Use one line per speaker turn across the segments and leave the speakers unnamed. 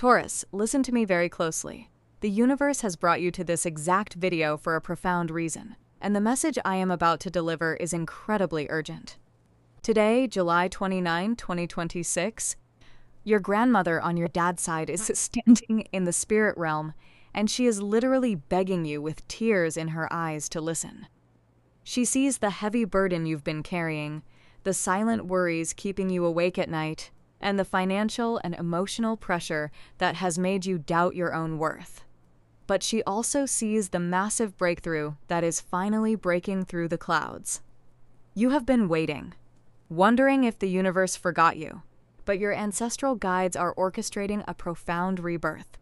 Taurus, listen to me very closely. The universe has brought you to this exact video for a profound reason, and the message I am about to deliver is incredibly urgent. Today, July 29, 2026, your grandmother on your dad's side is standing in the spirit realm, and she is literally begging you with tears in her eyes to listen. She sees the heavy burden you've been carrying, the silent worries keeping you awake at night, and the financial and emotional pressure that has made you doubt your own worth. But she also sees the massive breakthrough that is finally breaking through the clouds. You have been waiting, wondering if the universe forgot you, but your ancestral guides are orchestrating a profound rebirth.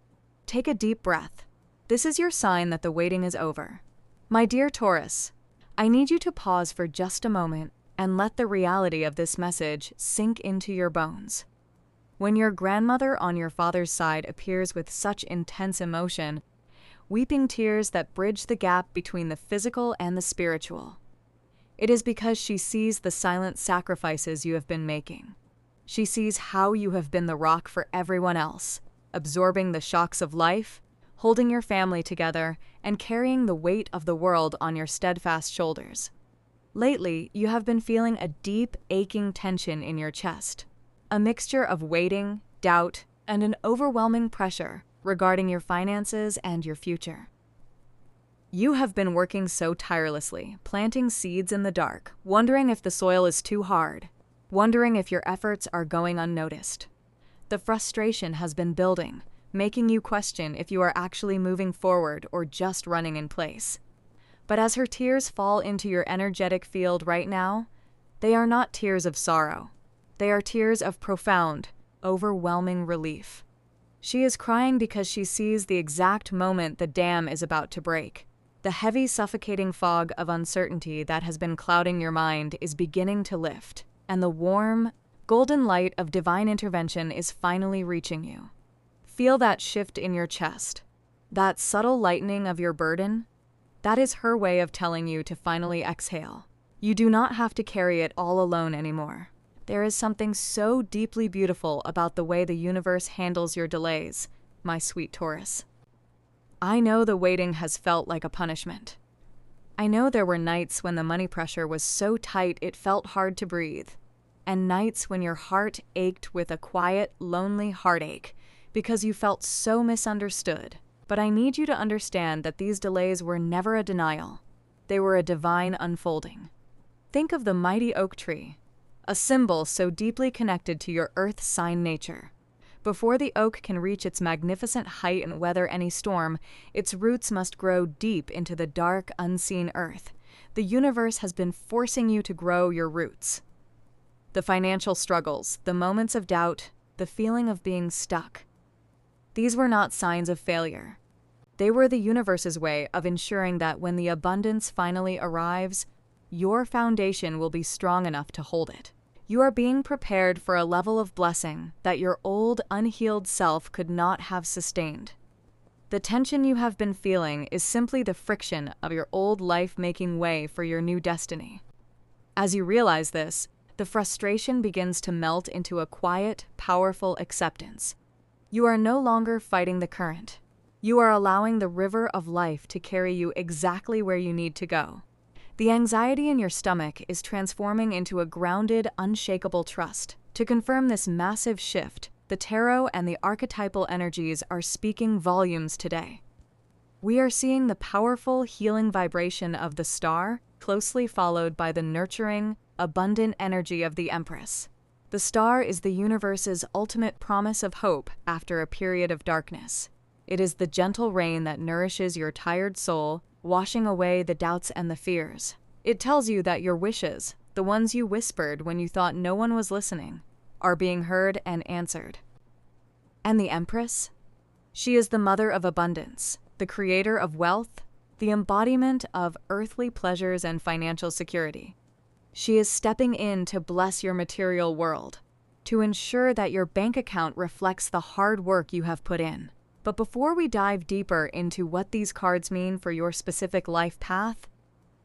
Take a deep breath. This is your sign that the waiting is over. My dear Taurus, I need you to pause for just a moment and let the reality of this message sink into your bones. When your grandmother on your father's side appears with such intense emotion, weeping tears that bridge the gap between the physical and the spiritual, it is because she sees the silent sacrifices you have been making. She sees how you have been the rock for everyone else, absorbing the shocks of life, holding your family together, and carrying the weight of the world on your steadfast shoulders. Lately, you have been feeling a deep, aching tension in your chest, a mixture of waiting, doubt, and an overwhelming pressure regarding your finances and your future. You have been working so tirelessly, planting seeds in the dark, wondering if the soil is too hard, wondering if your efforts are going unnoticed. The frustration has been building, making you question if you are actually moving forward or just running in place. But as her tears fall into your energetic field right now, they are not tears of sorrow. They are tears of profound, overwhelming relief. She is crying because she sees the exact moment the dam is about to break. The heavy, suffocating fog of uncertainty that has been clouding your mind is beginning to lift, and the warm, golden light of divine intervention is finally reaching you. Feel that shift in your chest, that subtle lightening of your burden. That is her way of telling you to finally exhale. You do not have to carry it all alone anymore. There is something so deeply beautiful about the way the universe handles your delays, my sweet Taurus. I know the waiting has felt like a punishment. I know there were nights when the money pressure was so tight it felt hard to breathe, and nights when your heart ached with a quiet, lonely heartache because you felt so misunderstood. But I need you to understand that these delays were never a denial. They were a divine unfolding. Think of the mighty oak tree, a symbol so deeply connected to your earth sign nature. Before the oak can reach its magnificent height and weather any storm, its roots must grow deep into the dark, unseen earth. The universe has been forcing you to grow your roots. The financial struggles, the moments of doubt, the feeling of being stuck. These were not signs of failure. They were the universe's way of ensuring that when the abundance finally arrives, your foundation will be strong enough to hold it. You are being prepared for a level of blessing that your old, unhealed self could not have sustained. The tension you have been feeling is simply the friction of your old life making way for your new destiny. As you realize this, the frustration begins to melt into a quiet, powerful acceptance. You are no longer fighting the current. You are allowing the river of life to carry you exactly where you need to go. The anxiety in your stomach is transforming into a grounded, unshakable trust. To confirm this massive shift, the tarot and the archetypal energies are speaking volumes today. We are seeing the powerful, healing vibration of the star, closely followed by the nurturing, abundant energy of the Empress. The star is the universe's ultimate promise of hope after a period of darkness. It is the gentle rain that nourishes your tired soul, washing away the doubts and the fears. It tells you that your wishes, the ones you whispered when you thought no one was listening, are being heard and answered. And the Empress? She is the mother of abundance, the creator of wealth, the embodiment of earthly pleasures and financial security. She is stepping in to bless your material world, to ensure that your bank account reflects the hard work you have put in. But before we dive deeper into what these cards mean for your specific life path,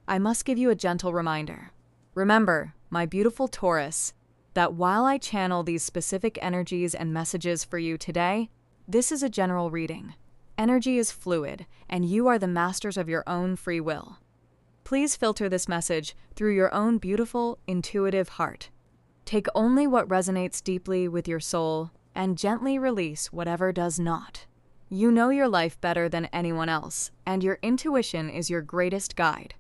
I must give you a gentle reminder. Remember, my beautiful Taurus, that while I channel these specific energies and messages for you today, This is a general reading. Energy is fluid, and you are the masters of your own free will. Please filter this message through your own beautiful, intuitive heart. Take only what resonates deeply with your soul and gently release whatever does not. You know your life better than anyone else, and your intuition is your greatest guide.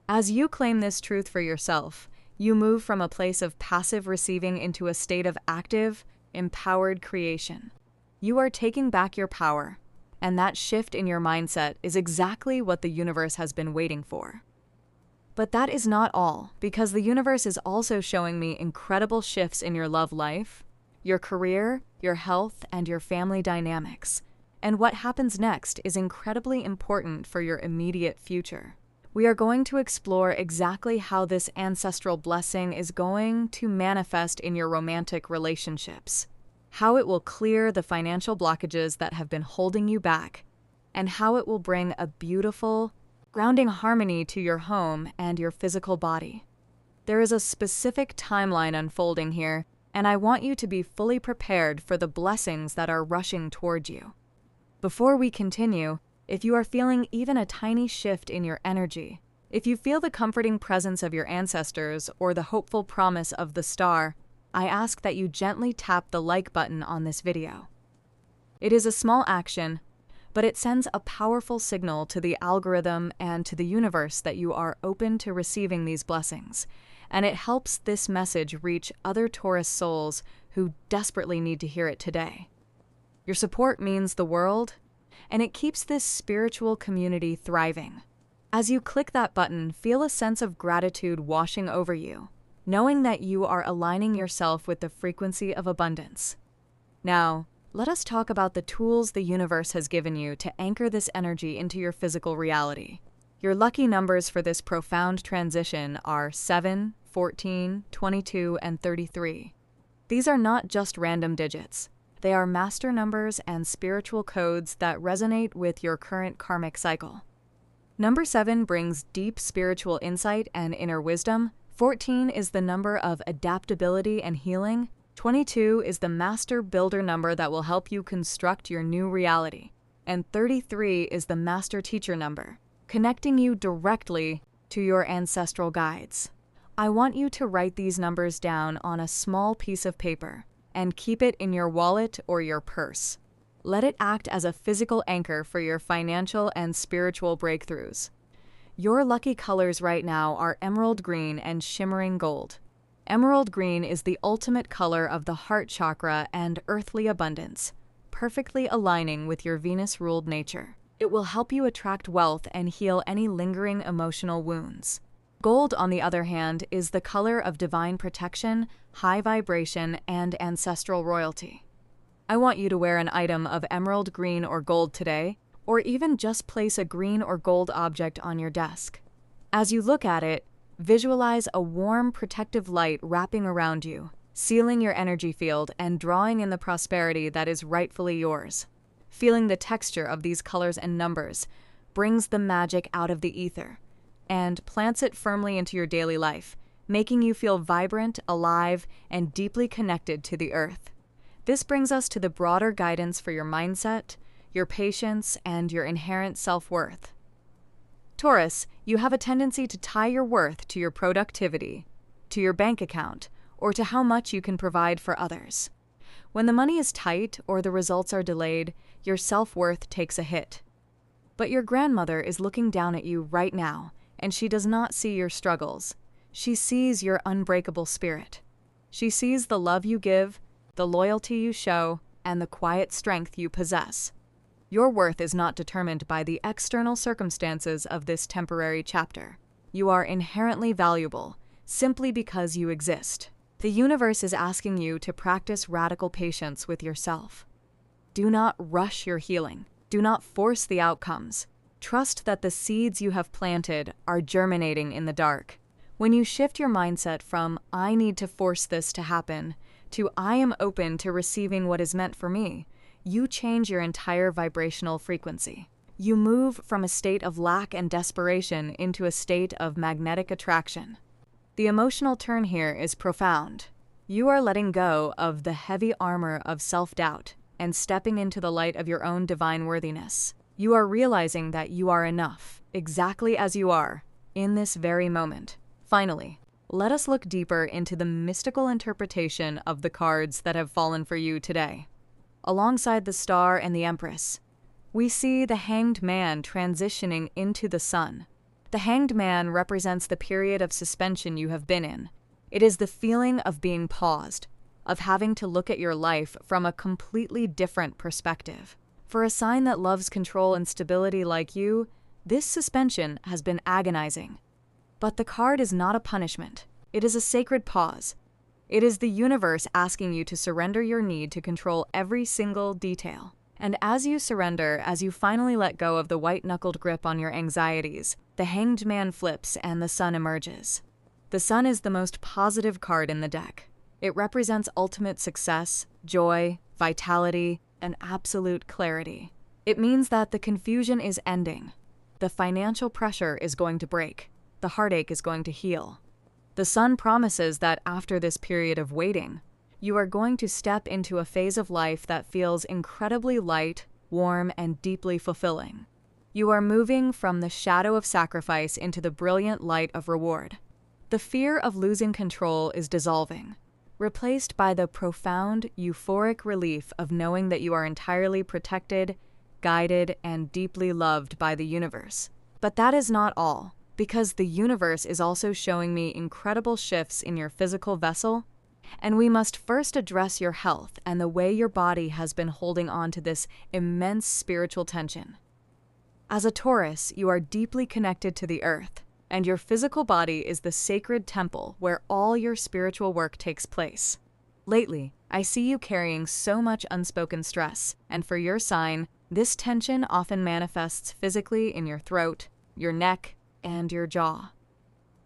As you claim this truth for yourself, you move from a place of passive receiving into a state of active, empowered creation. You are taking back your power, and that shift in your mindset is exactly what the universe has been waiting for. But that is not all, because the universe is also showing me incredible shifts in your love life, your career, your health, and your family dynamics. And what happens next is incredibly important for your immediate future. We are going to explore exactly how this ancestral blessing is going to manifest in your romantic relationships, how it will clear the financial blockages that have been holding you back, and how it will bring a beautiful, grounding harmony to your home and your physical body. There is a specific timeline unfolding here, and I want you to be fully prepared for the blessings that are rushing toward you. Before we continue, if you are feeling even a tiny shift in your energy, if you feel the comforting presence of your ancestors or the hopeful promise of the star, I ask that you gently tap the like button on this video. It is a small action, but it sends a powerful signal to the algorithm and to the universe that you are open to receiving these blessings, and it helps this message reach other Taurus souls who desperately need to hear it today. Your support means the world, and it keeps this spiritual community thriving. As you click that button, feel a sense of gratitude washing over you, knowing that you are aligning yourself with the frequency of abundance. Now, let us talk about the tools the universe has given you to anchor this energy into your physical reality. Your lucky numbers for this profound transition are 7, 14, 22, and 33. These are not just random digits. They are master numbers and spiritual codes that resonate with your current karmic cycle. Number 7 brings deep spiritual insight and inner wisdom. 14 is the number of adaptability and healing. 22 is the master builder number that will help you construct your new reality. And 33 is the master teacher number, connecting you directly to your ancestral guides. I want you to write these numbers down on a small piece of paper and keep it in your wallet or your purse. Let it act as a physical anchor for your financial and spiritual breakthroughs. Your lucky colors right now are emerald green and shimmering gold. Emerald green is the ultimate color of the heart chakra and earthly abundance, perfectly aligning with your Venus-ruled nature. It will help you attract wealth and heal any lingering emotional wounds. Gold, on the other hand, is the color of divine protection, high vibration, and ancestral royalty. I want you to wear an item of emerald green or gold today, or even just place a green or gold object on your desk. As you look at it, visualize a warm, protective light wrapping around you, sealing your energy field and drawing in the prosperity that is rightfully yours. Feeling the texture of these colors and numbers brings the magic out of the ether and plants it firmly into your daily life, making you feel vibrant, alive, and deeply connected to the earth. This brings us to the broader guidance for your mindset, your patience, and your inherent self-worth. Taurus, you have a tendency to tie your worth to your productivity, to your bank account, or to how much you can provide for others. When the money is tight or the results are delayed, your self-worth takes a hit. But your grandmother is looking down at you right now, and she does not see your struggles. She sees your unbreakable spirit. She sees the love you give, the loyalty you show, and the quiet strength you possess. Your worth is not determined by the external circumstances of this temporary chapter. You are inherently valuable, simply because you exist. The universe is asking you to practice radical patience with yourself. Do not rush your healing. Do not force the outcomes. Trust that the seeds you have planted are germinating in the dark. When you shift your mindset from, I need to force this to happen, to I am open to receiving what is meant for me, you change your entire vibrational frequency. You move from a state of lack and desperation into a state of magnetic attraction. The emotional turn here is profound. You are letting go of the heavy armor of self-doubt, and stepping into the light of your own divine worthiness. You are realizing that you are enough, exactly as you are, in this very moment. Finally, let us look deeper into the mystical interpretation of the cards that have fallen for you today. Alongside the Star and the Empress, we see the Hanged Man transitioning into the Sun. The Hanged Man represents the period of suspension you have been in. It is the feeling of being paused, of having to look at your life from a completely different perspective. For a sign that loves control and stability like you, this suspension has been agonizing. But the card is not a punishment. It is a sacred pause. It is the universe asking you to surrender your need to control every single detail. And as you surrender, as you finally let go of the white-knuckled grip on your anxieties, the Hanged Man flips and the Sun emerges. The Sun is the most positive card in the deck. It represents ultimate success, joy, vitality, and absolute clarity. It means that the confusion is ending. The financial pressure is going to break. The heartache is going to heal. The Sun promises that after this period of waiting, you are going to step into a phase of life that feels incredibly light, warm, and deeply fulfilling. You are moving from the shadow of sacrifice into the brilliant light of reward. The fear of losing control is dissolving, replaced by the profound, euphoric relief of knowing that you are entirely protected, guided, and deeply loved by the universe. But that is not all, because the universe is also showing me incredible shifts in your physical vessel, and we must first address your health and the way your body has been holding on to this immense spiritual tension. As a Taurus, you are deeply connected to the earth, and your physical body is the sacred temple where all your spiritual work takes place. Lately, I see you carrying so much unspoken stress, and for your sign, this tension often manifests physically in your throat, your neck, and your jaw.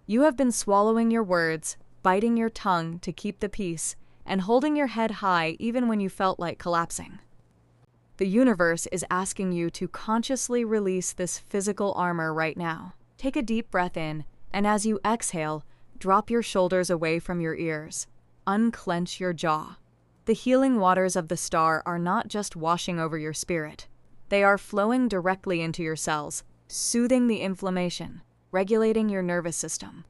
You have been swallowing your words, biting your tongue to keep the peace, and holding your head high even when you felt like collapsing. The universe is asking you to consciously release this physical armor right now. Take a deep breath in, and as you exhale, drop your shoulders away from your ears. Unclench your jaw. The healing waters of the Star are not just washing over your spirit. They are flowing directly into your cells, soothing the inflammation, regulating your nervous system,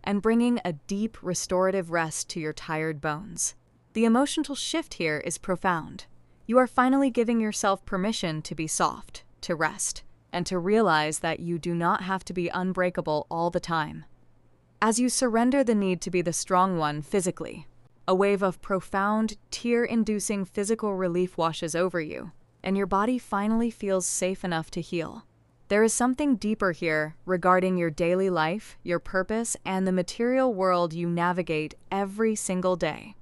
and bringing a deep restorative rest to your tired bones. The emotional shift here is profound. You are finally giving yourself permission to be soft, to rest, and to realize that you do not have to be unbreakable all the time. As you surrender the need to be the strong one physically, a wave of profound, tear-inducing physical relief washes over you, and your body finally feels safe enough to heal. There is something deeper here regarding your daily life, your purpose, and the material world you navigate every single day.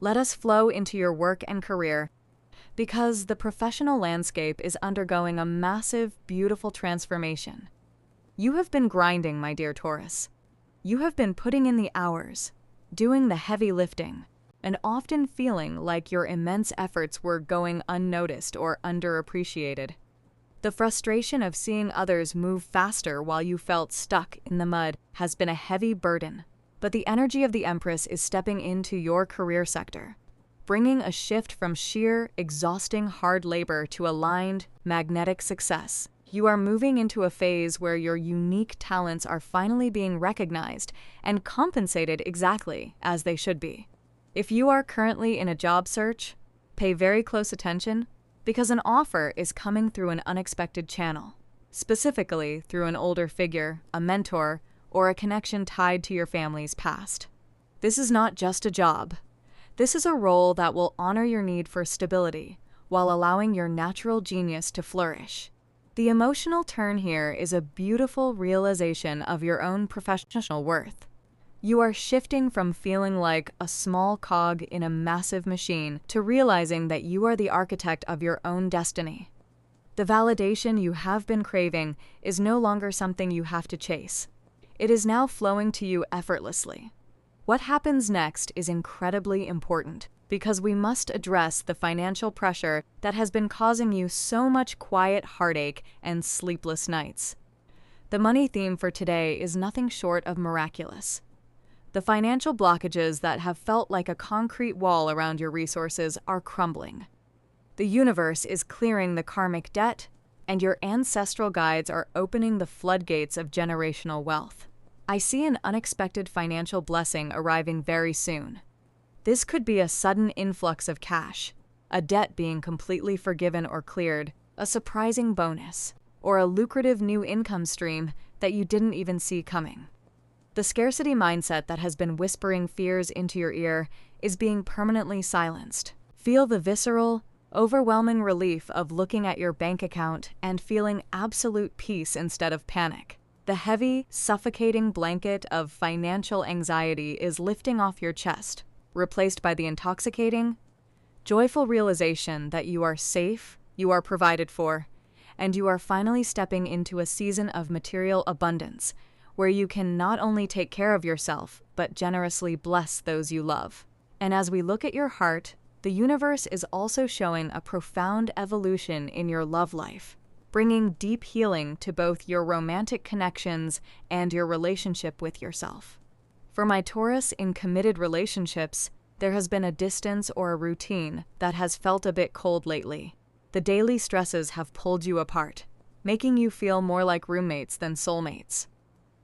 Let us flow into your work and career, because the professional landscape is undergoing a massive, beautiful transformation. You have been grinding, my dear Taurus. You have been putting in the hours, doing the heavy lifting, and often feeling like your immense efforts were going unnoticed or underappreciated. The frustration of seeing others move faster while you felt stuck in the mud has been a heavy burden, but the energy of the Empress is stepping into your career sector, bringing a shift from sheer, exhausting hard labor to aligned, magnetic success. You are moving into a phase where your unique talents are finally being recognized and compensated exactly as they should be. If you are currently in a job search, pay very close attention, because an offer is coming through an unexpected channel, specifically through an older figure, a mentor, or a connection tied to your family's past. This is not just a job. This is a role that will honor your need for stability while allowing your natural genius to flourish. The emotional turn here is a beautiful realization of your own professional worth. You are shifting from feeling like a small cog in a massive machine to realizing that you are the architect of your own destiny. The validation you have been craving is no longer something you have to chase. It is now flowing to you effortlessly. What happens next is incredibly important because we must address the financial pressure that has been causing you so much quiet heartache and sleepless nights. The money theme for today is nothing short of miraculous. The financial blockages that have felt like a concrete wall around your resources are crumbling. The universe is clearing the karmic debt, and your ancestral guides are opening the floodgates of generational wealth. I see an unexpected financial blessing arriving very soon. This could be a sudden influx of cash, a debt being completely forgiven or cleared, a surprising bonus, or a lucrative new income stream that you didn't even see coming. The scarcity mindset that has been whispering fears into your ear is being permanently silenced. Feel the visceral, overwhelming relief of looking at your bank account and feeling absolute peace instead of panic. The heavy, suffocating blanket of financial anxiety is lifting off your chest, replaced by the intoxicating, joyful realization that you are safe, you are provided for, and you are finally stepping into a season of material abundance, where you can not only take care of yourself, but generously bless those you love. And as we look at your heart, the universe is also showing a profound evolution in your love life, bringing deep healing to both your romantic connections and your relationship with yourself. For my Taurus in committed relationships, there has been a distance or a routine that has felt a bit cold lately. The daily stresses have pulled you apart, making you feel more like roommates than soulmates.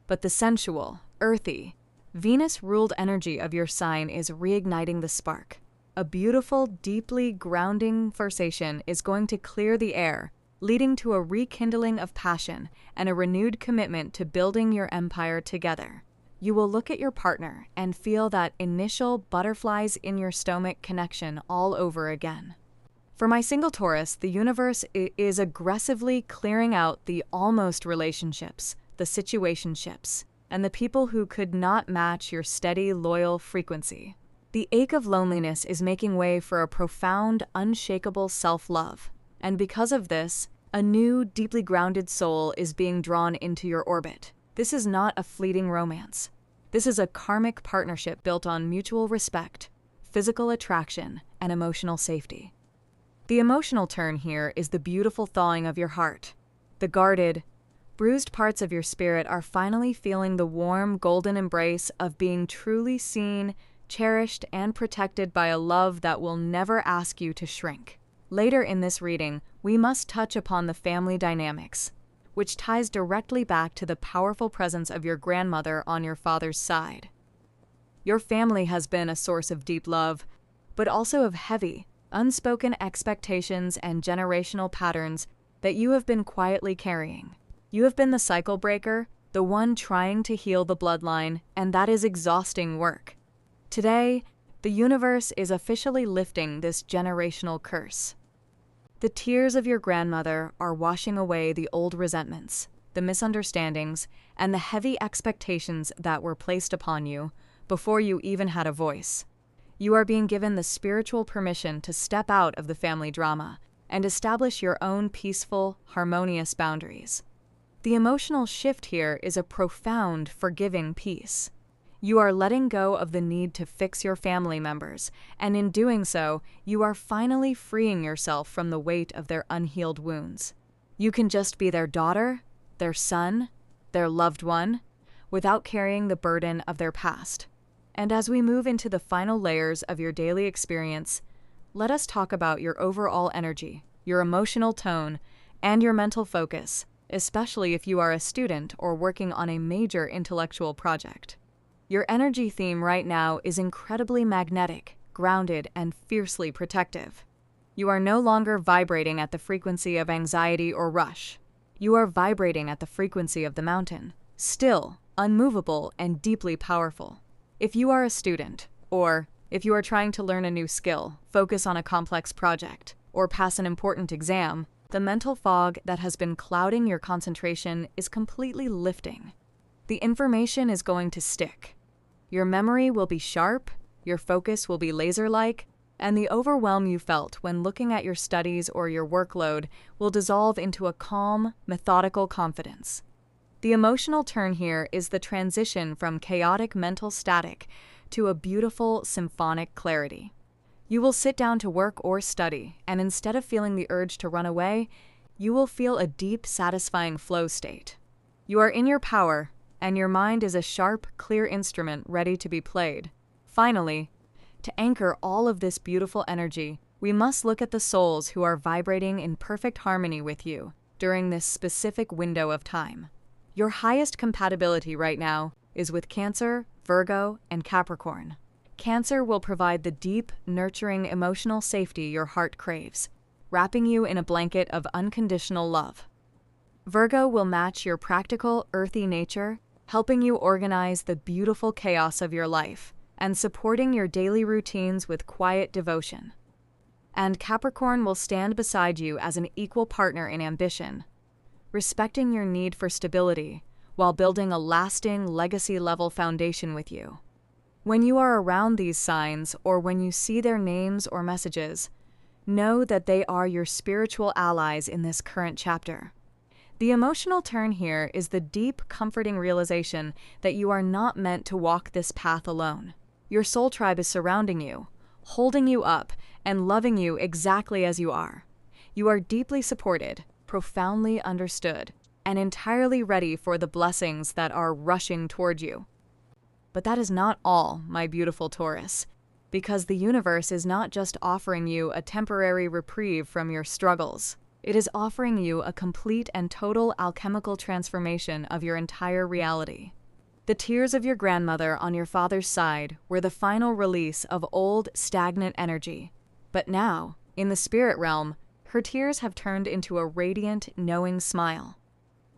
But the sensual, earthy, Venus-ruled energy of your sign is reigniting the spark. A beautiful, deeply grounding conversation is going to clear the air, leading to a rekindling of passion and a renewed commitment to building your empire together. You will look at your partner and feel that initial butterflies in your stomach connection all over again. For my single Taurus, the universe is aggressively clearing out the almost relationships, the situationships, and the people who could not match your steady, loyal frequency. The ache of loneliness is making way for a profound, unshakable self-love. And because of this, a new, deeply grounded soul is being drawn into your orbit. This is not a fleeting romance. This is a karmic partnership built on mutual respect, physical attraction, and emotional safety. The emotional turn here is the beautiful thawing of your heart. The guarded, bruised parts of your spirit are finally feeling the warm, golden embrace of being truly seen, cherished, and protected by a love that will never ask you to shrink. Later in this reading, we must touch upon the family dynamics, which ties directly back to the powerful presence of your grandmother on your father's side. Your family has been a source of deep love, but also of heavy, unspoken expectations and generational patterns that you have been quietly carrying. You have been the cycle breaker, the one trying to heal the bloodline, and that is exhausting work. Today, the universe is officially lifting this generational curse. The tears of your grandmother are washing away the old resentments, the misunderstandings, and the heavy expectations that were placed upon you before you even had a voice. You are being given the spiritual permission to step out of the family drama and establish your own peaceful, harmonious boundaries. The emotional shift here is a profound, forgiving peace. You are letting go of the need to fix your family members, and in doing so, you are finally freeing yourself from the weight of their unhealed wounds. You can just be their daughter, their son, their loved one, without carrying the burden of their past. And as we move into the final layers of your daily experience, let us talk about your overall energy, your emotional tone, and your mental focus, especially if you are a student or working on a major intellectual project. Your energy theme right now is incredibly magnetic, grounded, and fiercely protective. You are no longer vibrating at the frequency of anxiety or rush. You are vibrating at the frequency of the mountain, still, unmovable, and deeply powerful. If you are a student, or if you are trying to learn a new skill, focus on a complex project, or pass an important exam, the mental fog that has been clouding your concentration is completely lifting. The information is going to stick. Your memory will be sharp, your focus will be laser-like, and the overwhelm you felt when looking at your studies or your workload will dissolve into a calm, methodical confidence. The emotional turn here is the transition from chaotic mental static to a beautiful symphonic clarity. You will sit down to work or study, and instead of feeling the urge to run away, you will feel a deep, satisfying flow state. You are in your power, and your mind is a sharp, clear instrument ready to be played. Finally, to anchor all of this beautiful energy, we must look at the souls who are vibrating in perfect harmony with you during this specific window of time. Your highest compatibility right now is with Cancer, Virgo, and Capricorn. Cancer will provide the deep, nurturing emotional safety your heart craves, wrapping you in a blanket of unconditional love. Virgo will match your practical, earthy nature, helping you organize the beautiful chaos of your life and supporting your daily routines with quiet devotion. And Capricorn will stand beside you as an equal partner in ambition, respecting your need for stability while building a lasting, legacy-level foundation with you. When you are around these signs or when you see their names or messages, know that they are your spiritual allies in this current chapter. The emotional turn here is the deep, comforting realization that you are not meant to walk this path alone. Your soul tribe is surrounding you, holding you up, and loving you exactly as you are. You are deeply supported, profoundly understood, and entirely ready for the blessings that are rushing toward you. But that is not all, my beautiful Taurus, because the universe is not just offering you a temporary reprieve from your struggles. It is offering you a complete and total alchemical transformation of your entire reality. The tears of your grandmother on your father's side were the final release of old, stagnant energy. But now, in the spirit realm, her tears have turned into a radiant, knowing smile.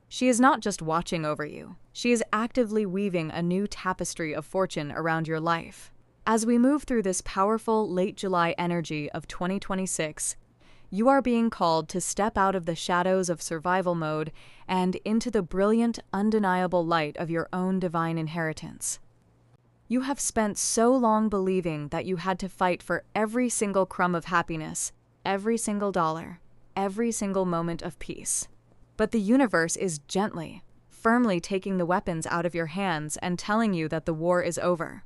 She is not just watching over you. She is actively weaving a new tapestry of fortune around your life. As we move through this powerful late July energy of 2026, you are being called to step out of the shadows of survival mode and into the brilliant, undeniable light of your own divine inheritance. You have spent so long believing that you had to fight for every single crumb of happiness, every single dollar, every single moment of peace. But the universe is gently, firmly taking the weapons out of your hands and telling you that the war is over.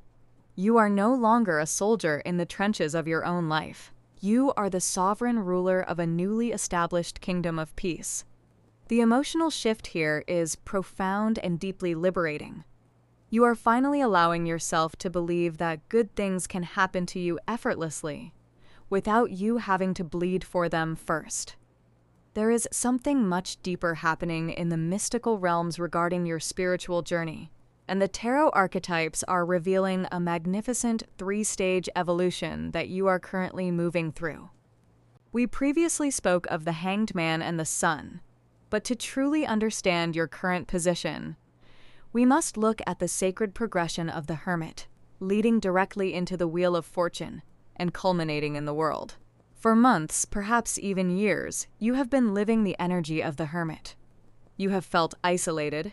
You are no longer a soldier in the trenches of your own life. You are the sovereign ruler of a newly established kingdom of peace. The emotional shift here is profound and deeply liberating. You are finally allowing yourself to believe that good things can happen to you effortlessly, without you having to bleed for them first. There is something much deeper happening in the mystical realms regarding your spiritual journey, and the tarot archetypes are revealing a magnificent three-stage evolution that you are currently moving through. We previously spoke of the Hanged Man and the Sun, but to truly understand your current position, we must look at the sacred progression of the Hermit, leading directly into the Wheel of Fortune and culminating in the World. For months, perhaps even years, you have been living the energy of the Hermit. You have felt isolated,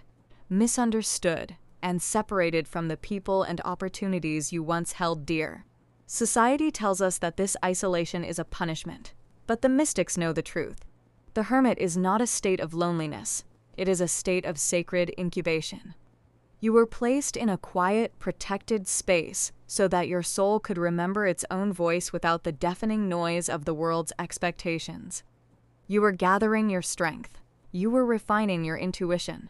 misunderstood, and separated from the people and opportunities you once held dear. Society tells us that this isolation is a punishment, but the mystics know the truth. The Hermit is not a state of loneliness, it is a state of sacred incubation. You were placed in a quiet, protected space so that your soul could remember its own voice without the deafening noise of the world's expectations. You were gathering your strength. You were refining your intuition.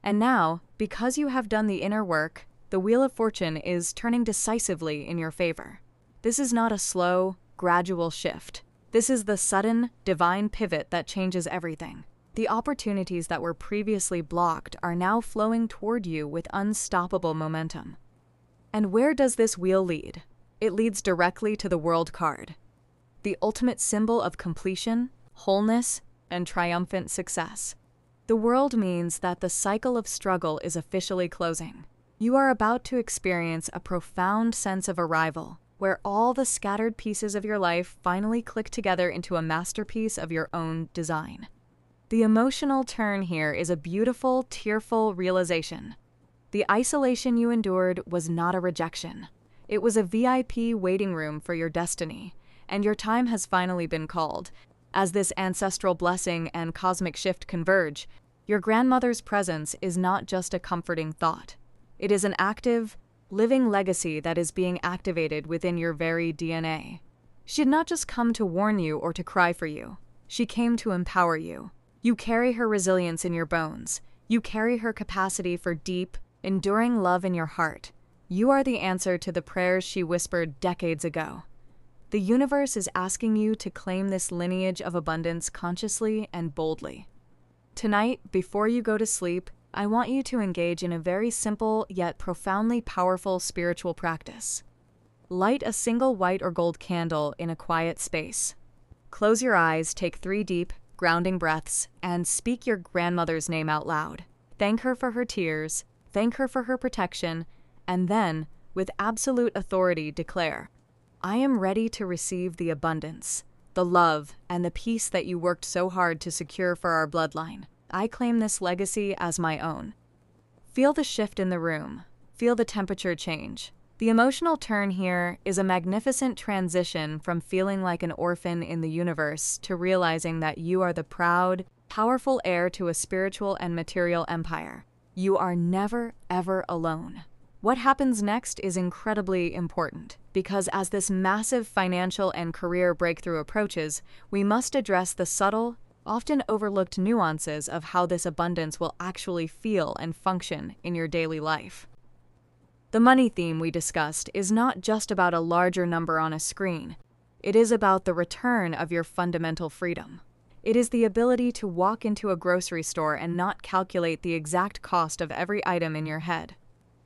And now, because you have done the inner work, the Wheel of Fortune is turning decisively in your favor. This is not a slow, gradual shift. This is the sudden, divine pivot that changes everything. The opportunities that were previously blocked are now flowing toward you with unstoppable momentum. And where does this wheel lead? It leads directly to the World card, the ultimate symbol of completion, wholeness, and triumphant success. The World means that the cycle of struggle is officially closing. You are about to experience a profound sense of arrival, where all the scattered pieces of your life finally click together into a masterpiece of your own design. The emotional turn here is a beautiful, tearful realization. The isolation you endured was not a rejection. It was a VIP waiting room for your destiny, and your time has finally been called. As this ancestral blessing and cosmic shift converge, your grandmother's presence is not just a comforting thought. It is an active, living legacy that is being activated within your very DNA. She did not just come to warn you or to cry for you. She came to empower you. You carry her resilience in your bones. You carry her capacity for deep, enduring love in your heart. You are the answer to the prayers she whispered decades ago. The universe is asking you to claim this lineage of abundance consciously and boldly. Tonight, before you go to sleep, I want you to engage in a very simple yet profoundly powerful spiritual practice. Light a single white or gold candle in a quiet space. Close your eyes, take 3 deep, grounding breaths, and speak your grandmother's name out loud. Thank her for her tears, thank her for her protection, and then, with absolute authority, declare, "I am ready to receive the abundance, the love, and the peace that you worked so hard to secure for our bloodline. I claim this legacy as my own." Feel the shift in the room. Feel the temperature change. The emotional turn here is a magnificent transition from feeling like an orphan in the universe to realizing that you are the proud, powerful heir to a spiritual and material empire. You are never, ever alone. What happens next is incredibly important, because as this massive financial and career breakthrough approaches, we must address the subtle, often overlooked nuances of how this abundance will actually feel and function in your daily life. The money theme we discussed is not just about a larger number on a screen. It is about the return of your fundamental freedom. It is the ability to walk into a grocery store and not calculate the exact cost of every item in your head.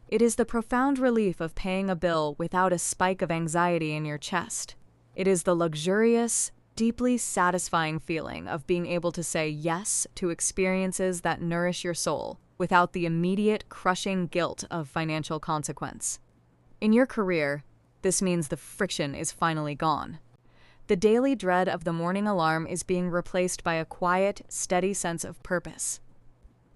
It is the profound relief of paying a bill without a spike of anxiety in your chest. It is the luxurious, deeply satisfying feeling of being able to say yes to experiences that nourish your soul without the immediate, crushing guilt of financial consequence. In your career, this means the friction is finally gone. The daily dread of the morning alarm is being replaced by a quiet, steady sense of purpose.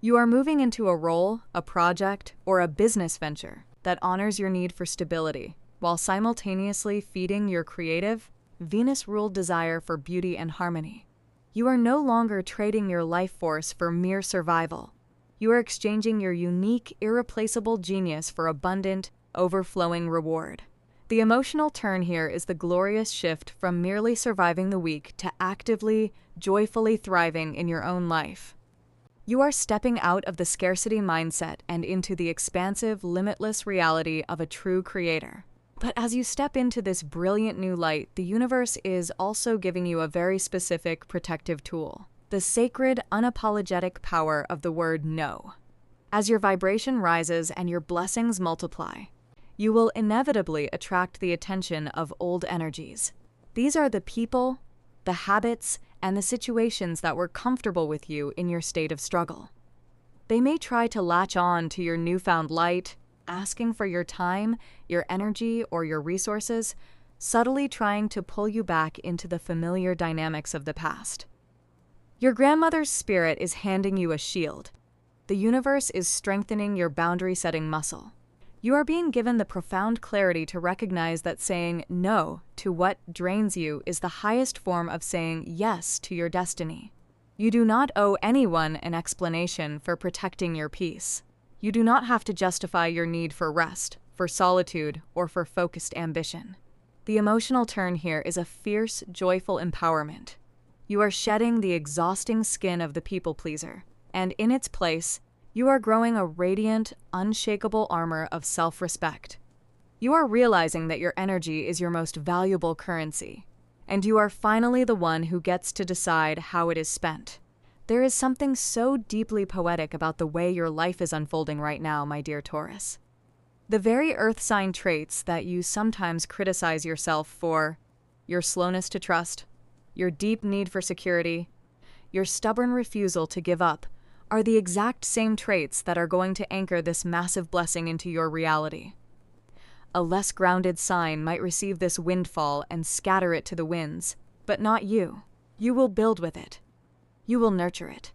You are moving into a role, a project, or a business venture that honors your need for stability, while simultaneously feeding your creative, Venus-ruled desire for beauty and harmony. You are no longer trading your life force for mere survival. You are exchanging your unique, irreplaceable genius for abundant, overflowing reward. The emotional turn here is the glorious shift from merely surviving the week to actively, joyfully thriving in your own life. You are stepping out of the scarcity mindset and into the expansive, limitless reality of a true creator. But as you step into this brilliant new light, the universe is also giving you a very specific protective tool: the sacred, unapologetic power of the word no. As your vibration rises and your blessings multiply, you will inevitably attract the attention of old energies. These are the people, the habits, and the situations that were comfortable with you in your state of struggle. They may try to latch on to your newfound light, asking for your time, your energy, or your resources, subtly trying to pull you back into the familiar dynamics of the past. Your grandmother's spirit is handing you a shield. The universe is strengthening your boundary-setting muscle. You are being given the profound clarity to recognize that saying no to what drains you is the highest form of saying yes to your destiny. You do not owe anyone an explanation for protecting your peace. You do not have to justify your need for rest, for solitude, or for focused ambition. The emotional turn here is a fierce, joyful empowerment. You are shedding the exhausting skin of the people-pleaser, and in its place, you are growing a radiant, unshakable armor of self-respect. You are realizing that your energy is your most valuable currency, and you are finally the one who gets to decide how it is spent. There is something so deeply poetic about the way your life is unfolding right now, my dear Taurus. The very earth sign traits that you sometimes criticize yourself for, your slowness to trust, your deep need for security, your stubborn refusal to give up, are the exact same traits that are going to anchor this massive blessing into your reality. A less grounded sign might receive this windfall and scatter it to the winds, but not you. You will build with it. You will nurture it.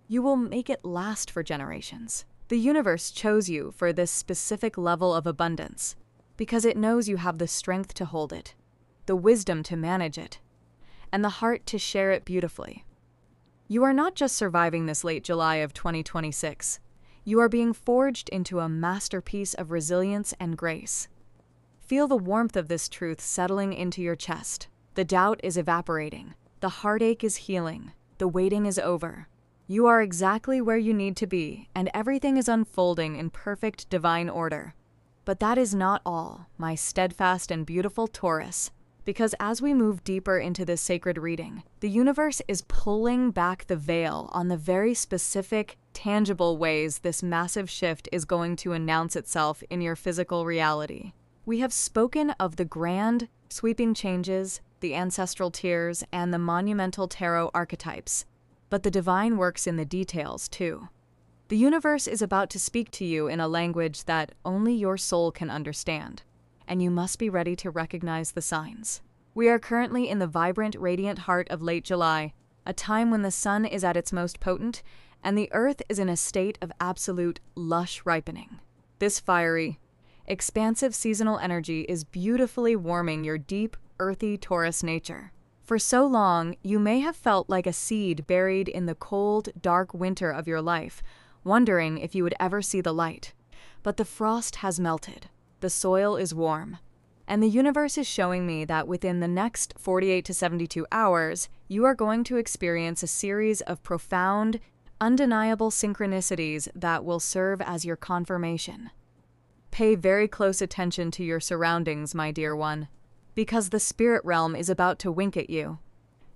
You will make it last for generations. The universe chose you for this specific level of abundance because it knows you have the strength to hold it, the wisdom to manage it, and the heart to share it beautifully. You are not just surviving this late July of 2026. You are being forged into a masterpiece of resilience and grace. Feel the warmth of this truth settling into your chest. The doubt is evaporating. The heartache is healing. The waiting is over. You are exactly where you need to be, and everything is unfolding in perfect divine order. But that is not all, my steadfast and beautiful Taurus. because as we move deeper into this sacred reading, the universe is pulling back the veil on the very specific, tangible ways this massive shift is going to announce itself in your physical reality. We have spoken of the grand, sweeping changes, the ancestral tiers, and the monumental tarot archetypes, but the divine works in the details, too. The universe is about to speak to you in a language that only your soul can understand, and you must be ready to recognize the signs. We are currently in the vibrant, radiant heart of late July, a time when the sun is at its most potent, and the earth is in a state of absolute lush ripening. This fiery, expansive seasonal energy is beautifully warming your deep, earthy Taurus nature. For so long, you may have felt like a seed buried in the cold, dark winter of your life, wondering if you would ever see the light. But the frost has melted, the soil is warm, and the universe is showing me that within the next 48 to 72 hours, you are going to experience a series of profound, undeniable synchronicities that will serve as your confirmation. Pay very close attention to your surroundings, my dear one, because the spirit realm is about to wink at you.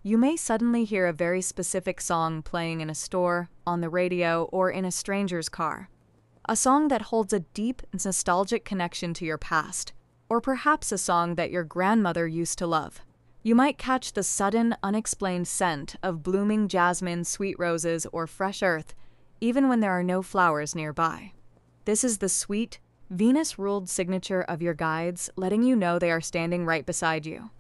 You may suddenly hear a very specific song playing in a store, on the radio, or in a stranger's car. A song that holds a deep, nostalgic connection to your past, or perhaps a song that your grandmother used to love. You might catch the sudden, unexplained scent of blooming jasmine, sweet roses, or fresh earth, even when there are no flowers nearby. This is the sweet, Venus-ruled signature of your guides, letting you know they are standing right beside you.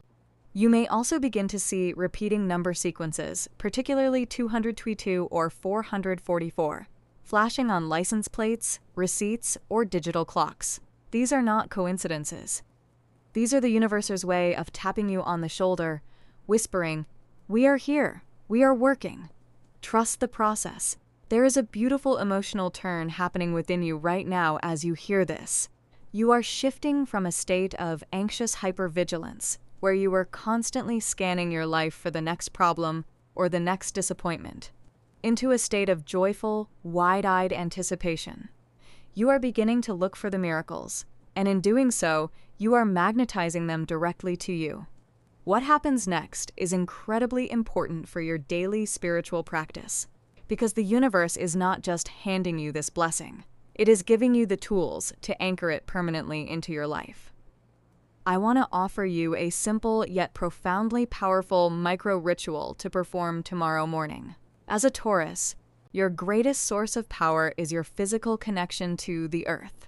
You may also begin to see repeating number sequences, particularly 222 or 444, flashing on license plates, receipts, or digital clocks. These are not coincidences. These are the universe's way of tapping you on the shoulder, whispering, "We are here. We are working. Trust the process." There is a beautiful emotional turn happening within you right now as you hear this. You are shifting from a state of anxious hypervigilance, where you were constantly scanning your life for the next problem or the next disappointment, into a state of joyful, wide-eyed anticipation. You are beginning to look for the miracles, and in doing so, you are magnetizing them directly to you. What happens next is incredibly important for your daily spiritual practice, because the universe is not just handing you this blessing, it is giving you the tools to anchor it permanently into your life. I want to offer you a simple yet profoundly powerful micro-ritual to perform tomorrow morning. As a Taurus, your greatest source of power is your physical connection to the earth.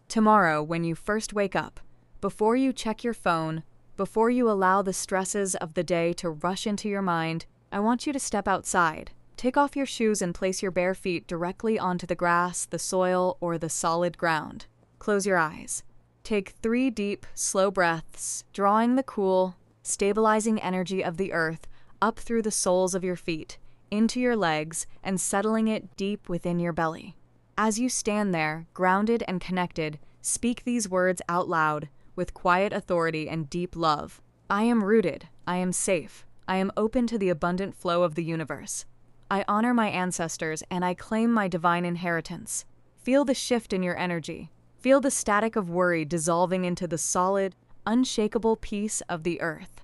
Tomorrow, when you first wake up, before you check your phone, before you allow the stresses of the day to rush into your mind, I want you to step outside. Take off your shoes and place your bare feet directly onto the grass, the soil, or the solid ground. Close your eyes. Take 3 deep, slow breaths, drawing the cool, stabilizing energy of the earth up through the soles of your feet, into your legs, and settling it deep within your belly. As you stand there, grounded and connected, speak these words out loud, with quiet authority and deep love. I am rooted. I am safe. I am open to the abundant flow of the universe. I honor my ancestors and I claim my divine inheritance. Feel the shift in your energy. Feel the static of worry dissolving into the solid, unshakable peace of the earth.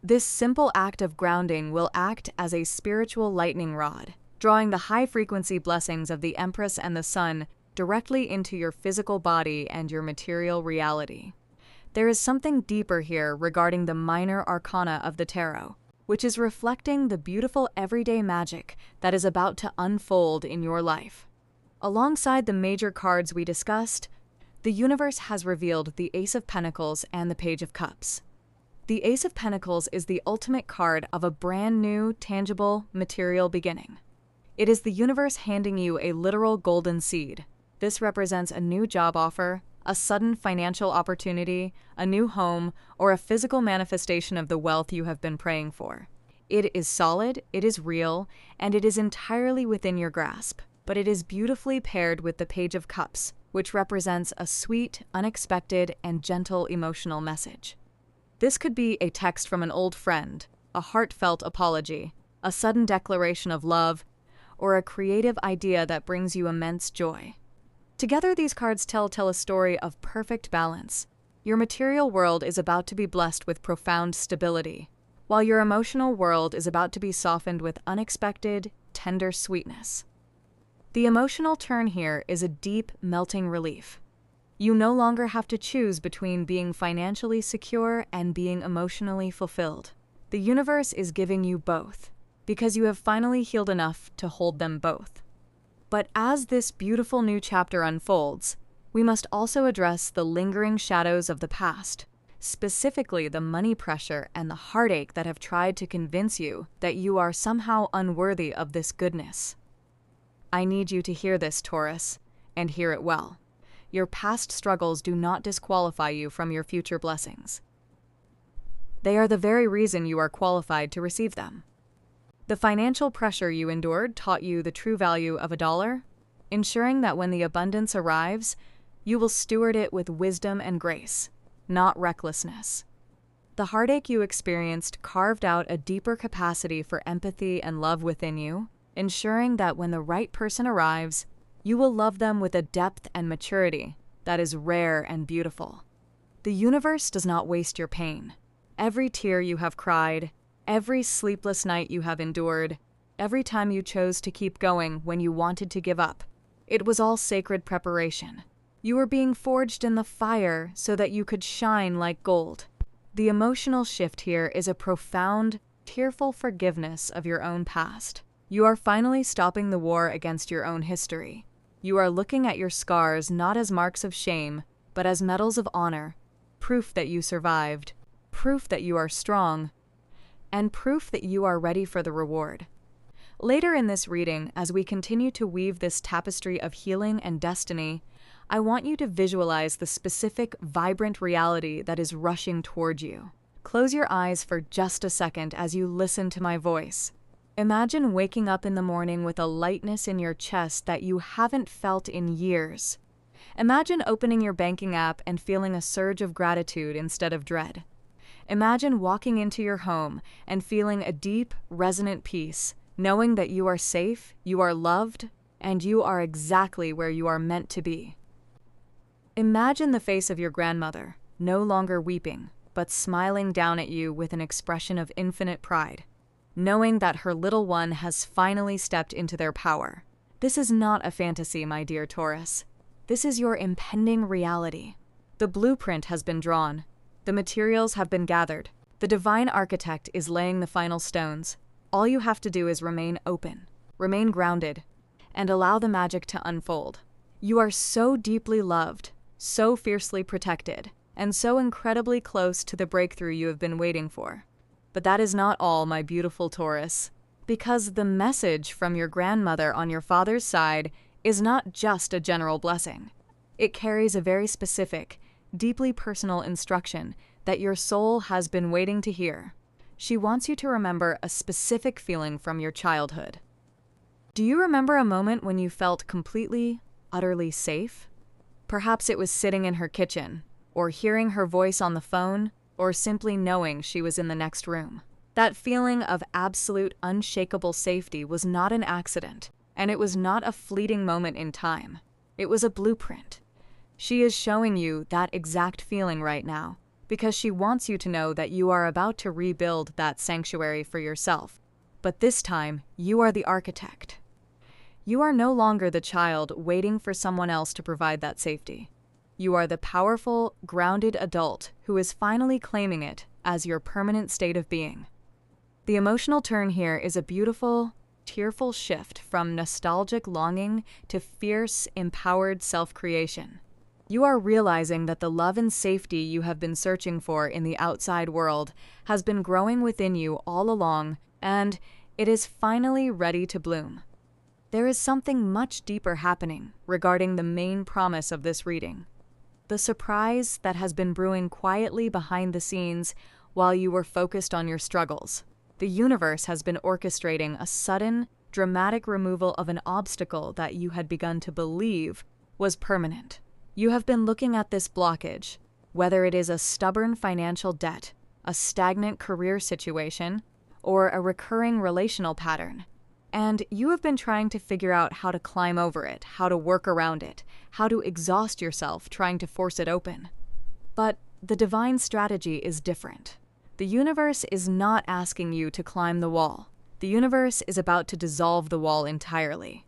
This simple act of grounding will act as a spiritual lightning rod, drawing the high-frequency blessings of the Empress and the Sun directly into your physical body and your material reality. There is something deeper here regarding the minor arcana of the tarot, which is reflecting the beautiful everyday magic that is about to unfold in your life. Alongside the major cards we discussed, the universe has revealed the Ace of Pentacles and the Page of Cups. The Ace of Pentacles is the ultimate card of a brand new, tangible, material beginning. It is the universe handing you a literal golden seed. This represents a new job offer, a sudden financial opportunity, a new home, or a physical manifestation of the wealth you have been praying for. It is solid, it is real, and it is entirely within your grasp. But it is beautifully paired with the Page of Cups, which represents a sweet, unexpected, and gentle emotional message. This could be a text from an old friend, a heartfelt apology, a sudden declaration of love, or a creative idea that brings you immense joy. Together, these cards tell a story of perfect balance, Your material world is about to be blessed with profound stability, while your emotional world is about to be softened with unexpected, tender sweetness. The emotional turn here is a deep, melting relief. You no longer have to choose between being financially secure and being emotionally fulfilled. The universe is giving you both, because you have finally healed enough to hold them both. But as this beautiful new chapter unfolds, we must also address the lingering shadows of the past, specifically the money pressure and the heartache that have tried to convince you that you are somehow unworthy of this goodness. I need you to hear this, Taurus, and hear it well. Your past struggles do not disqualify you from your future blessings. They are the very reason you are qualified to receive them. The financial pressure you endured taught you the true value of $1, ensuring that when the abundance arrives, you will steward it with wisdom and grace, not recklessness. The heartache you experienced carved out a deeper capacity for empathy and love within you, ensuring that when the right person arrives, you will love them with a depth and maturity that is rare and beautiful. The universe does not waste your pain. Every tear you have cried, every sleepless night you have endured, every time you chose to keep going when you wanted to give up, it was all sacred preparation. You were being forged in the fire so that you could shine like gold. The emotional shift here is a profound, tearful forgiveness of your own past. You are finally stopping the war against your own history. You are looking at your scars not as marks of shame, but as medals of honor, proof that you survived, proof that you are strong, and proof that you are ready for the reward. Later in this reading, as we continue to weave this tapestry of healing and destiny, I want you to visualize the specific, vibrant reality that is rushing toward you. Close your eyes for just a second as you listen to my voice. Imagine waking up in the morning with a lightness in your chest that you haven't felt in years. Imagine opening your banking app and feeling a surge of gratitude instead of dread. Imagine walking into your home and feeling a deep, resonant peace, knowing that you are safe, you are loved, and you are exactly where you are meant to be. Imagine the face of your grandmother, no longer weeping, but smiling down at you with an expression of infinite pride, knowing that her little one has finally stepped into their power. This is not a fantasy, my dear Taurus. This is your impending reality. The blueprint has been drawn. The materials have been gathered. The divine architect is laying the final stones. All you have to do is remain open, remain grounded, and allow the magic to unfold. You are so deeply loved, so fiercely protected, and so incredibly close to the breakthrough you have been waiting for. But that is not all, my beautiful Taurus, because the message from your grandmother on your father's side is not just a general blessing. It carries a very specific, deeply personal instruction that your soul has been waiting to hear. She wants you to remember a specific feeling from your childhood. Do you remember a moment when you felt completely, utterly safe? Perhaps it was sitting in her kitchen, or hearing her voice on the phone, or simply knowing she was in the next room. That feeling of absolute, unshakable safety was not an accident, and it was not a fleeting moment in time. It was a blueprint. She is showing you that exact feeling right now, because she wants you to know that you are about to rebuild that sanctuary for yourself. But this time, you are the architect. You are no longer the child waiting for someone else to provide that safety. You are the powerful, grounded adult who is finally claiming it as your permanent state of being. The emotional turn here is a beautiful, tearful shift from nostalgic longing to fierce, empowered self-creation. You are realizing that the love and safety you have been searching for in the outside world has been growing within you all along, and it is finally ready to bloom. There is something much deeper happening regarding the main promise of this reading. The surprise that has been brewing quietly behind the scenes while you were focused on your struggles. The universe has been orchestrating a sudden, dramatic removal of an obstacle that you had begun to believe was permanent. You have been looking at this blockage, whether it is a stubborn financial debt, a stagnant career situation, or a recurring relational pattern. And you have been trying to figure out how to climb over it, how to work around it, how to exhaust yourself trying to force it open. But the divine strategy is different. The universe is not asking you to climb the wall. The universe is about to dissolve the wall entirely.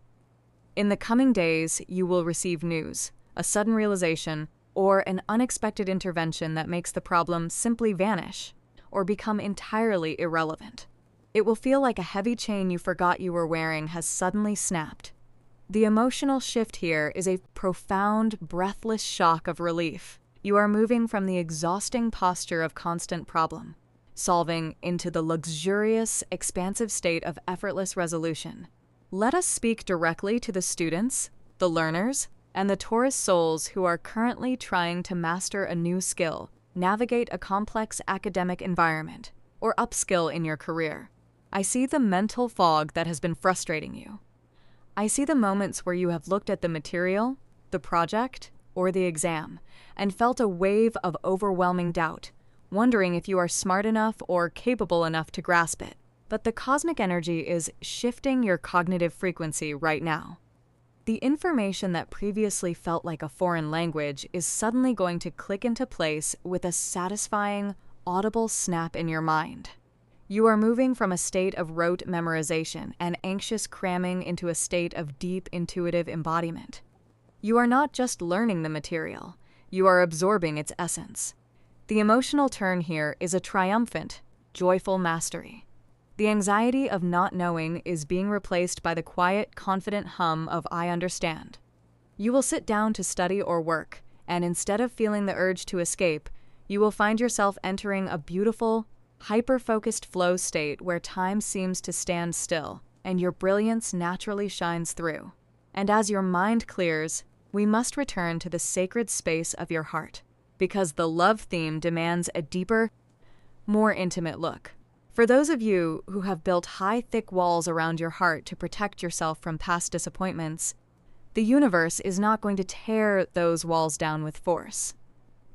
In the coming days, you will receive news, a sudden realization, or an unexpected intervention that makes the problem simply vanish or become entirely irrelevant. It will feel like a heavy chain you forgot you were wearing has suddenly snapped. The emotional shift here is a profound, breathless shock of relief. You are moving from the exhausting posture of constant problem solving into the luxurious, expansive state of effortless resolution. Let us speak directly to the students, the learners, and the Taurus souls who are currently trying to master a new skill, navigate a complex academic environment, or upskill in your career. I see the mental fog that has been frustrating you. I see the moments where you have looked at the material, the project, or the exam, and felt a wave of overwhelming doubt, wondering if you are smart enough or capable enough to grasp it. But the cosmic energy is shifting your cognitive frequency right now. The information that previously felt like a foreign language is suddenly going to click into place with a satisfying, audible snap in your mind. You are moving from a state of rote memorization and anxious cramming into a state of deep intuitive embodiment. You are not just learning the material, you are absorbing its essence. The emotional turn here is a triumphant, joyful mastery. The anxiety of not knowing is being replaced by the quiet, confident hum of I understand. You will sit down to study or work, and instead of feeling the urge to escape, you will find yourself entering a beautiful, hyper-focused flow state where time seems to stand still, and your brilliance naturally shines through. And as your mind clears, we must return to the sacred space of your heart, because the love theme demands a deeper, more intimate look. For those of you who have built high, thick walls around your heart to protect yourself from past disappointments, the universe is not going to tear those walls down with force.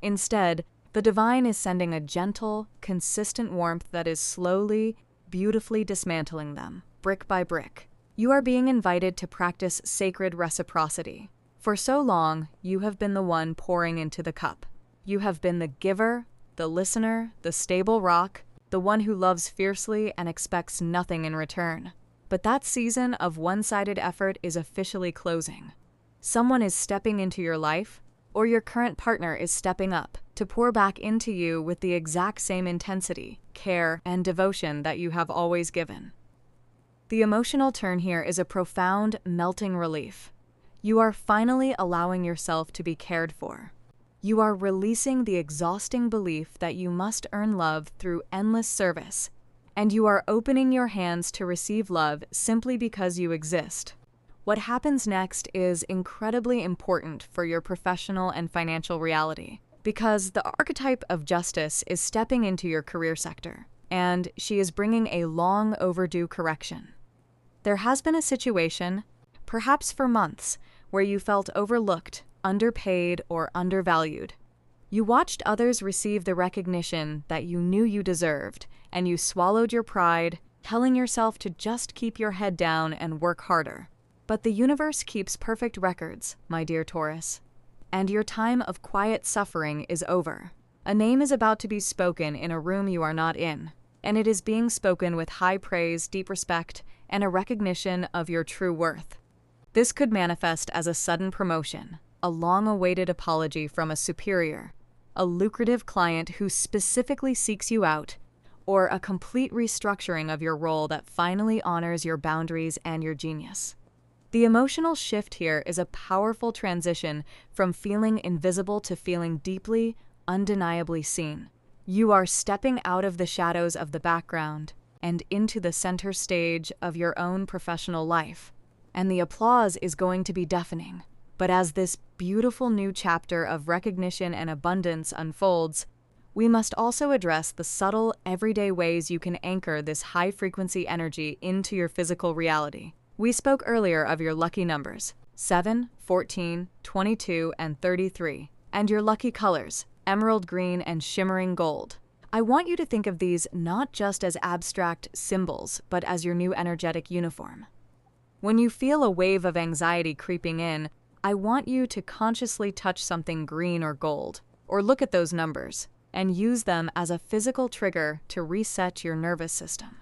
Instead, the divine is sending a gentle, consistent warmth that is slowly, beautifully dismantling them, brick by brick. You are being invited to practice sacred reciprocity. For so long, you have been the one pouring into the cup. You have been the giver, the listener, the stable rock, the one who loves fiercely and expects nothing in return. But that season of one-sided effort is officially closing. Someone is stepping into your life, or your current partner is stepping up to pour back into you with the exact same intensity, care, and devotion that you have always given. The emotional turn here is a profound, melting relief. You are finally allowing yourself to be cared for. You are releasing the exhausting belief that you must earn love through endless service, and you are opening your hands to receive love simply because you exist. What happens next is incredibly important for your professional and financial reality, because the archetype of justice is stepping into your career sector, and she is bringing a long overdue correction. There has been a situation, perhaps for months, where you felt overlooked, underpaid, or undervalued. You watched others receive the recognition that you knew you deserved, and you swallowed your pride, telling yourself to just keep your head down and work harder. But the universe keeps perfect records, my dear Taurus. And your time of quiet suffering is over. A name is about to be spoken in a room you are not in, and it is being spoken with high praise, deep respect, and a recognition of your true worth. This could manifest as a sudden promotion, a long-awaited apology from a superior, a lucrative client who specifically seeks you out, or a complete restructuring of your role that finally honors your boundaries and your genius. The emotional shift here is a powerful transition from feeling invisible to feeling deeply, undeniably seen. You are stepping out of the shadows of the background and into the center stage of your own professional life, and the applause is going to be deafening. But as this beautiful new chapter of recognition and abundance unfolds, we must also address the subtle, everyday ways you can anchor this high-frequency energy into your physical reality. We spoke earlier of your lucky numbers, 7, 14, 22, and 33, and your lucky colors, emerald green and shimmering gold. I want you to think of these not just as abstract symbols, but as your new energetic uniform. When you feel a wave of anxiety creeping in, I want you to consciously touch something green or gold, or look at those numbers and use them as a physical trigger to reset your nervous system.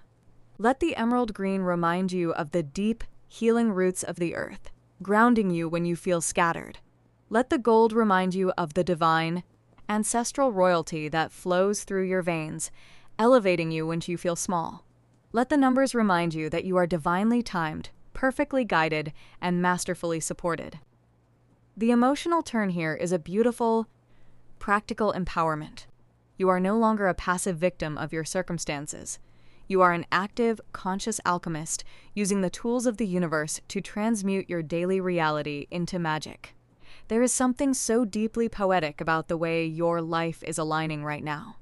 Let the emerald green remind you of the deep, healing roots of the earth, grounding you when you feel scattered. Let the gold remind you of the divine, ancestral royalty that flows through your veins, elevating you when you feel small. Let the numbers remind you that you are divinely timed, perfectly guided, and masterfully supported. The emotional turn here is a beautiful, practical empowerment. You are no longer a passive victim of your circumstances. You are an active, conscious alchemist using the tools of the universe to transmute your daily reality into magic. There is something so deeply poetic about the way your life is aligning right now.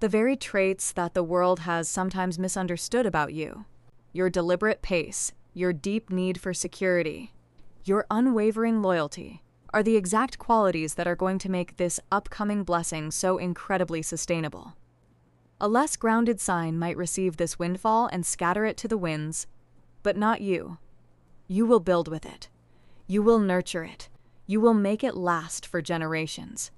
The very traits that the world has sometimes misunderstood about you, your deliberate pace, your deep need for security, your unwavering loyalty, are the exact qualities that are going to make this upcoming blessing so incredibly sustainable. A less grounded sign might receive this windfall and scatter it to the winds, but not you. You will build with it. You will nurture it. You will make it last for generations.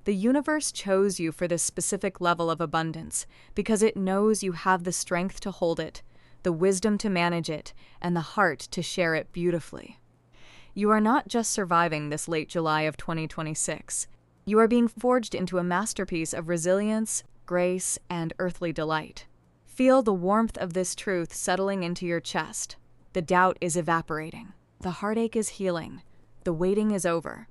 The universe chose you for this specific level of abundance because it knows you have the strength to hold it, the wisdom to manage it, and the heart to share it beautifully. You are not just surviving this late July of 2026. You are being forged into a masterpiece of resilience, grace, and earthly delight. Feel the warmth of this truth settling into your chest. The doubt is evaporating. The heartache is healing. The waiting is over.